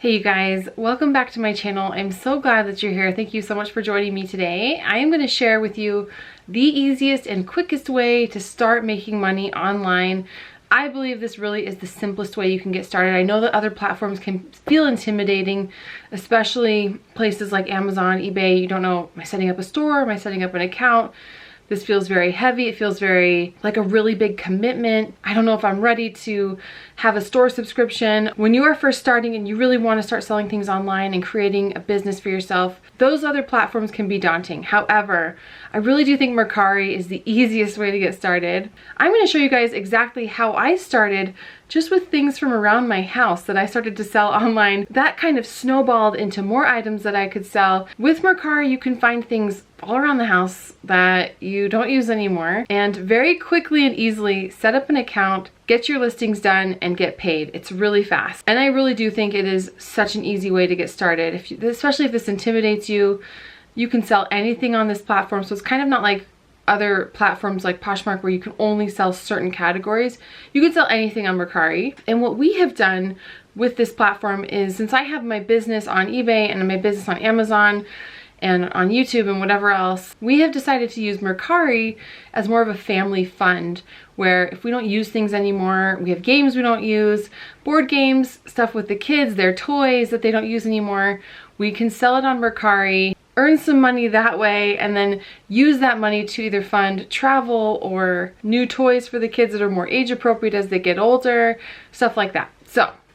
Hey you guys, welcome back to my channel. I'm so glad that you're here. Thank you so much for joining me today. I am going to share with you the easiest and quickest way to start making money online. I believe this really is the simplest way you can get started. I know that other platforms can feel intimidating, especially places like Amazon, eBay. You don't know, am I setting up a store? Am I setting up an account? This feels very heavy. It feels very like a really big commitment. I don't know if I'm ready to have a store subscription. When you are first starting and you really want to start selling things online and creating a business for yourself, those other platforms can be daunting. However, I really do think Mercari is the easiest way to get started. I'm going to show you guys exactly how I started just with things from around my house that I started to sell online. That kind of snowballed into more items that I could sell. With Mercari, you can find things all around the house that you don't use anymore and very quickly and easily set up an account, get your listings done, and get paid. It's really fast. And I really do think it is such an easy way to get started. Especially if this intimidates you, you can sell anything on this platform. So it's kind of not like other platforms like Poshmark where you can only sell certain categories. You can sell anything on Mercari. And what we have done with this platform is, since I have my business on eBay and my business on Amazon and on YouTube and whatever else, we have decided to use Mercari as more of a family fund, where if we don't use things anymore, we have games we don't use, board games, stuff with the kids, their toys that they don't use anymore, we can sell it on Mercari, earn some money that way, and then use that money to either fund travel or new toys for the kids that are more age appropriate as they get older, stuff like that.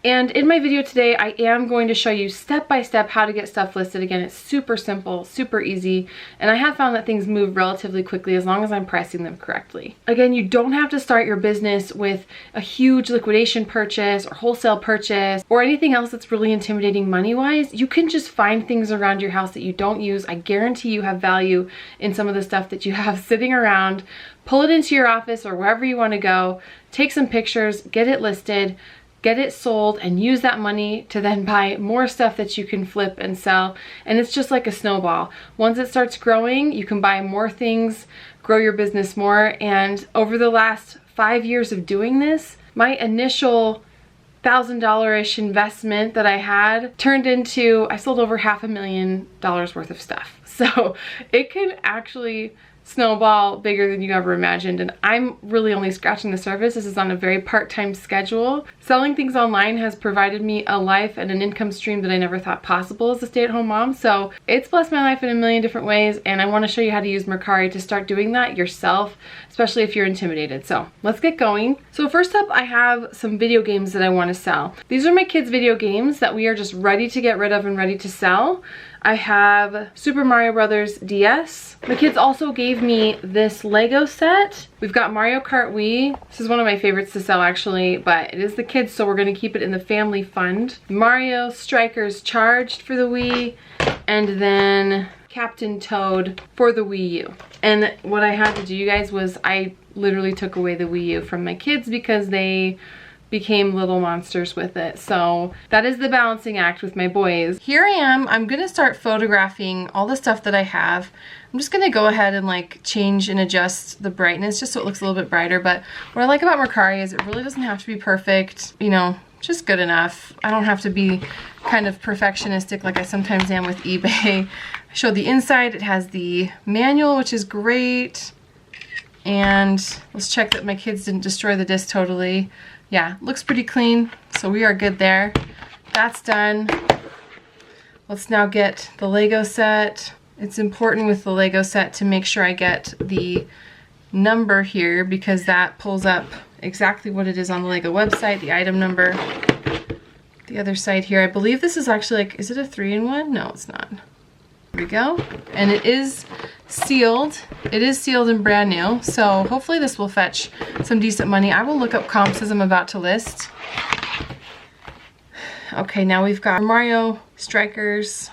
And in my video today, I am going to show you step by step how to get stuff listed. Again, it's super simple, super easy, and I have found that things move relatively quickly as long as I'm pricing them correctly. Again, you don't have to start your business with a huge liquidation purchase or wholesale purchase or anything else that's really intimidating money-wise. You can just find things around your house that you don't use. I guarantee you have value in some of the stuff that you have sitting around. Pull it into your office or wherever you want to go, take some pictures, get it listed, get it sold, and use that money to then buy more stuff that you can flip and sell. And it's just like a snowball. Once it starts growing, you can buy more things, grow your business more. And over the last 5 years of doing this, my initial $1,000-ish investment that I had turned into, I sold over $500,000 worth of stuff. So it can actually snowball bigger than you ever imagined, and I'm really only scratching the surface. This is on a very part-time schedule. Selling things online has provided me a life and an income stream that I never thought possible as a stay-at-home mom, so it's blessed my life in a million different ways, and I want to show you how to use Mercari to start doing that yourself, especially if you're intimidated. So let's get going. So first up, I have some video games that I want to sell. These are my kids' video games that we are just ready to get rid of and ready to sell. I have Super Mario Brothers DS. My kids also gave me this Lego set. We've got Mario Kart Wii. This is one of my favorites to sell actually, but it is the kids, so we're gonna keep it in the family fund. Mario Strikers Charged for the Wii, and then Captain Toad for the Wii U. And what I had to do, you guys, was I literally took away the Wii U from my kids because they became little monsters with it. So that is the balancing act with my boys. Here I am. I'm gonna start photographing all the stuff that I have. I'm just gonna go ahead and like change and adjust the brightness just so it looks a little bit brighter. But what I like about Mercari is it really doesn't have to be perfect, you know, just good enough. I don't have to be kind of perfectionistic like I sometimes am with eBay. I showed the inside. It has the manual, which is great. And let's check that my kids didn't destroy the disc totally. Yeah, looks pretty clean, so we are good there. That's done. Let's now get the Lego set. It's important with the Lego set to make sure I get the number here because that pulls up exactly what it is on the Lego website, the item number. The other side here, I believe this is actually like, is it a 3-in-1? No, it's not. Here we go. And it is sealed. It is sealed and brand new, so hopefully this will fetch some decent money. I will look up comps as I'm about to list. Okay, now we've got Mario Strikers,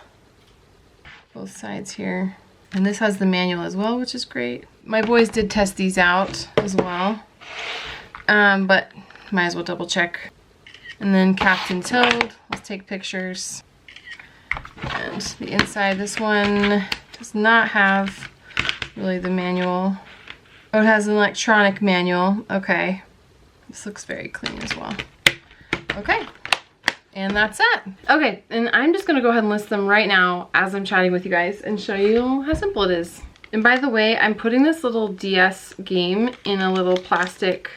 both sides here. And this has the manual as well, which is great. My boys did test these out as well, but might as well double check. And then Captain Toad, let's take pictures. And the inside, this one does not have really the manual. Oh, it has an electronic manual. Okay. This looks very clean as well. Okay. And that's it. Okay, and I'm just gonna go ahead and list them right now as I'm chatting with you guys and show you how simple it is. And by the way, I'm putting this little DS game in a little plastic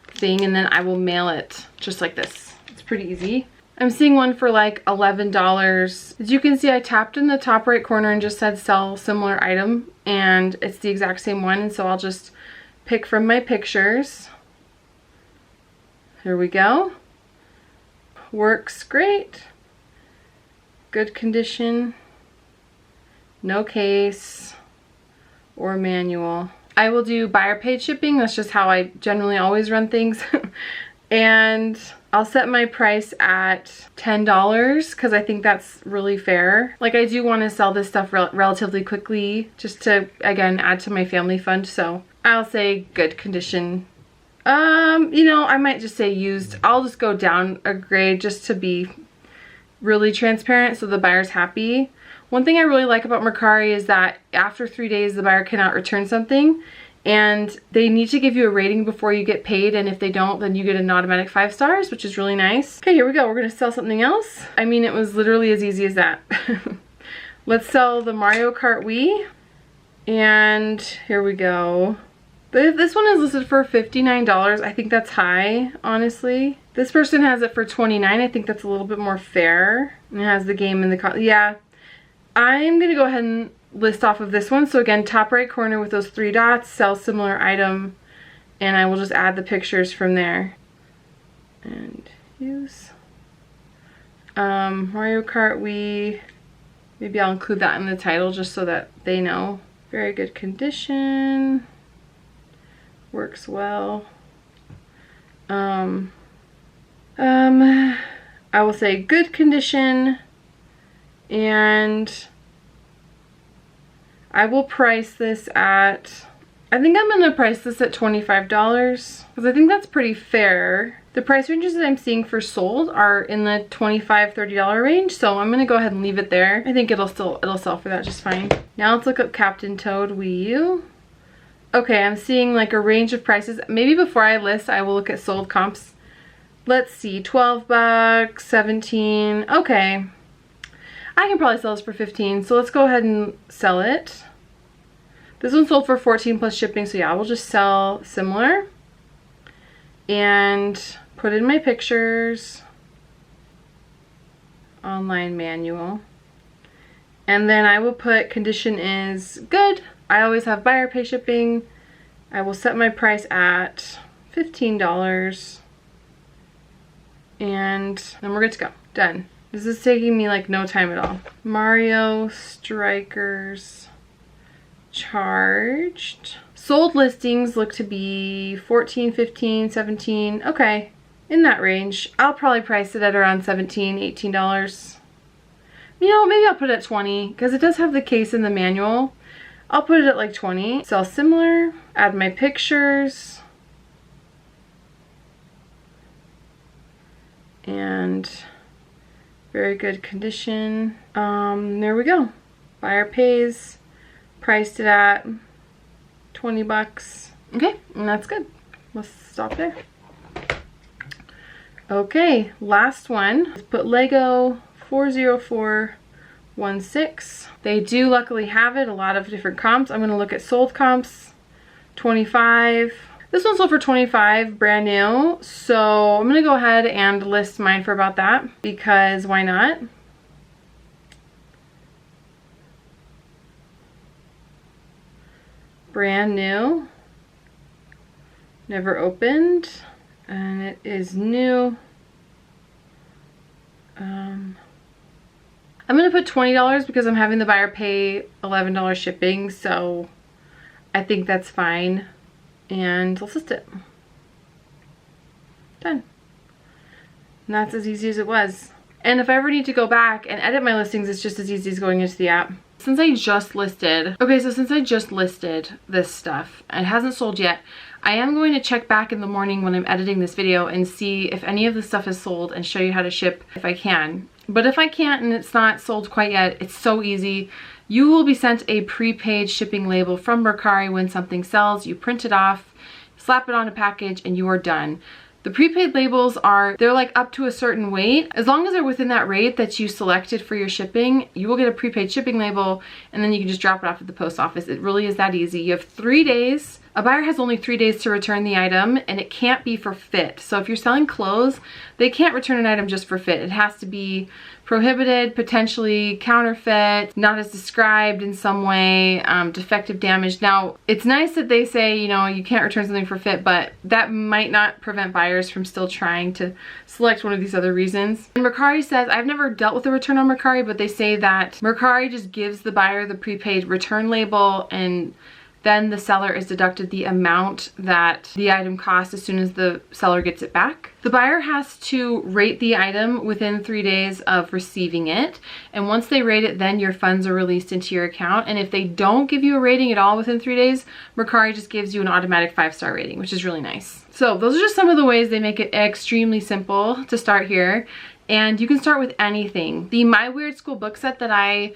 thing, and then I will mail it just like this. It's pretty easy. I'm seeing one for like $11. As you can see, I tapped in the top right corner and just said sell similar item, and it's the exact same one, and so I'll just pick from my pictures. Here we go. Works great. Good condition. No case or manual. I will do buyer paid shipping. That's just how I generally always run things. And I'll set my price at $10 because I think that's really fair. Like, I do want to sell this stuff relatively quickly just to, again, add to my family fund. So I'll say good condition. You know, I might just say used. I'll just go down a grade just to be really transparent so the buyer's happy. One thing I really like about Mercari is that after 3 days, the buyer cannot return something, and they need to give you a rating before you get paid, and if they don't, then you get an automatic 5 stars, which is really nice. Okay, here we go. We're gonna sell something else. I mean, it was literally as easy as that. Let's sell the Mario Kart Wii, and here we go. This one is listed for $59. I think that's high, honestly. This person has it for $29. I think that's a little bit more fair. And it has the game in the yeah. I'm gonna go ahead and list off of this one. So again, top right corner with those 3 dots, sell similar item, and I will just add the pictures from there. And use Mario Kart Wii. Maybe I'll include that in the title just so that they know. Very good condition. Works well. I will say good condition, and I will price this at, I think I'm gonna price this at $25 because I think that's pretty fair. The price ranges that I'm seeing for sold are in the $25, $30 range, so I'm gonna go ahead and leave it there. I think it'll sell for that just fine. Now let's look up Captain Toad Wii U. Okay, I'm seeing like a range of prices. Maybe before I list, I will look at sold comps. Let's see, 12 bucks, 17. Okay, I can probably sell this for 15, so let's go ahead and sell it. This one sold for 14 plus shipping, so yeah, we'll just sell similar and put in my pictures. Online manual. And then I will put condition is good. I always have buyer pay shipping. I will set my price at $15. And then we're good to go. Done. This is taking me like no time at all. Mario Strikers charged. Sold listings look to be 14, 15, 17. Okay, in that range. I'll probably price it at around $17, $18. You know, maybe I'll put it at 20 because it does have the case in the manual. I'll put it at like 20. Sell similar, add my pictures. And very good condition. There we go. Buyer pays, priced it at 20 bucks. Okay, and that's good. Let's stop there. Okay, last one. Let's put Lego 40416. They do luckily have it, a lot of different comps. I'm gonna look at sold comps, 25. This one sold for 25, brand new. So I'm gonna go ahead and list mine for about that because why not? Brand new, never opened, and it is new. I'm gonna put $20 because I'm having the buyer pay $11 shipping, so I think that's fine. And let's list it. Done. And that's as easy as it was. And if I ever need to go back and edit my listings, it's just as easy as going into the app. Since I just listed, since I just listed this stuff, it hasn't sold yet, I am going to check back in the morning when I'm editing this video and see if any of the stuff is sold and show you how to ship if I can. But if I can't and it's not sold quite yet, it's so easy. You will be sent a prepaid shipping label from Mercari when something sells. You print it off, slap it on a package, and you are done. The prepaid labels they're like up to a certain weight. As long as they're within that rate that you selected for your shipping, you will get a prepaid shipping label, and then you can just drop it off at the post office. It really is that easy. You have 3 days. A buyer has only 3 days to return the item, and it can't be for fit. So if you're selling clothes, they can't return an item just for fit. It has to be prohibited, potentially counterfeit, not as described in some way, defective, damaged. Now, it's nice that they say, you know, you can't return something for fit, but that might not prevent buyers from still trying to select one of these other reasons. And Mercari says, I've never dealt with a return on Mercari, but they say that Mercari just gives the buyer the prepaid return label, and then the seller is deducted the amount that the item costs as soon as the seller gets it back. The buyer has to rate the item within 3 days of receiving it. And once they rate it, then your funds are released into your account. And if they don't give you a rating at all within 3 days, Mercari just gives you an automatic 5-star rating, which is really nice. So those are just some of the ways they make it extremely simple to start here. And you can start with anything. The My Weird School book set that I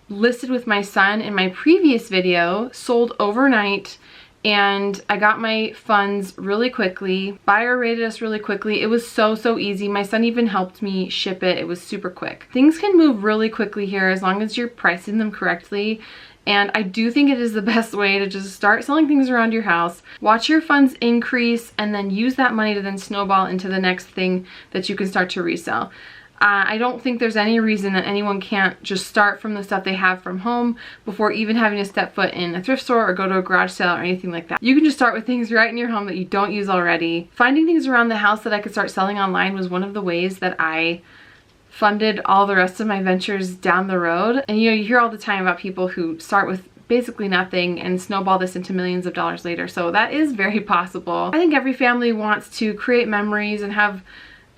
listed with my son in my previous video sold overnight, and I got my funds really quickly. Buyer rated us really quickly. It was so easy. My son even helped me ship it. It was super quick. Things can move really quickly here as long as you're pricing them correctly. And I do think it is the best way to just start selling things around your house, watch your funds increase, and then use that money to then snowball into the next thing that you can start to resell. I don't think there's any reason that anyone can't just start from the stuff they have from home before even having to step foot in a thrift store or go to a garage sale or anything like that. You can just start with things right in your home that you don't use already. Finding things around the house that I could start selling online was one of the ways that I funded all the rest of my ventures down the road. And you know, you hear all the time about people who start with basically nothing and snowball this into millions of dollars later. So that is very possible. I think every family wants to create memories and have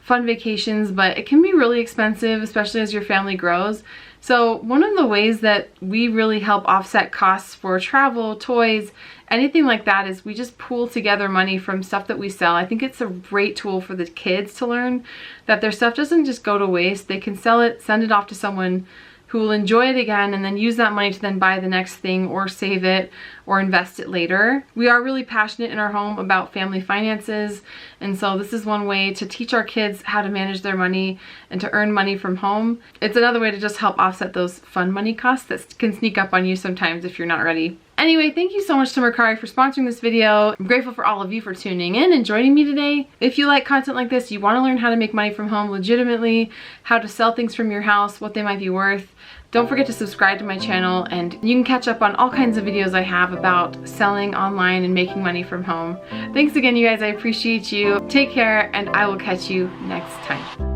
fun vacations, but it can be really expensive, especially as your family grows. So one of the ways that we really help offset costs for travel, toys, anything like that is we just pool together money from stuff that we sell. I think it's a great tool for the kids to learn that their stuff doesn't just go to waste. They can sell it, send it off to someone who will enjoy it again, and then use that money to then buy the next thing or save it or invest it later. We are really passionate in our home about family finances, and so this is one way to teach our kids how to manage their money and to earn money from home. It's another way to just help offset those fun money costs that can sneak up on you sometimes if you're not ready. Anyway, thank you so much to Mercari for sponsoring this video. I'm grateful for all of you for tuning in and joining me today. If you like content like this, you want to learn how to make money from home legitimately, how to sell things from your house, what they might be worth, don't forget to subscribe to my channel, and you can catch up on all kinds of videos I have about selling online and making money from home. Thanks again, you guys. I appreciate you. Take care, and I will catch you next time.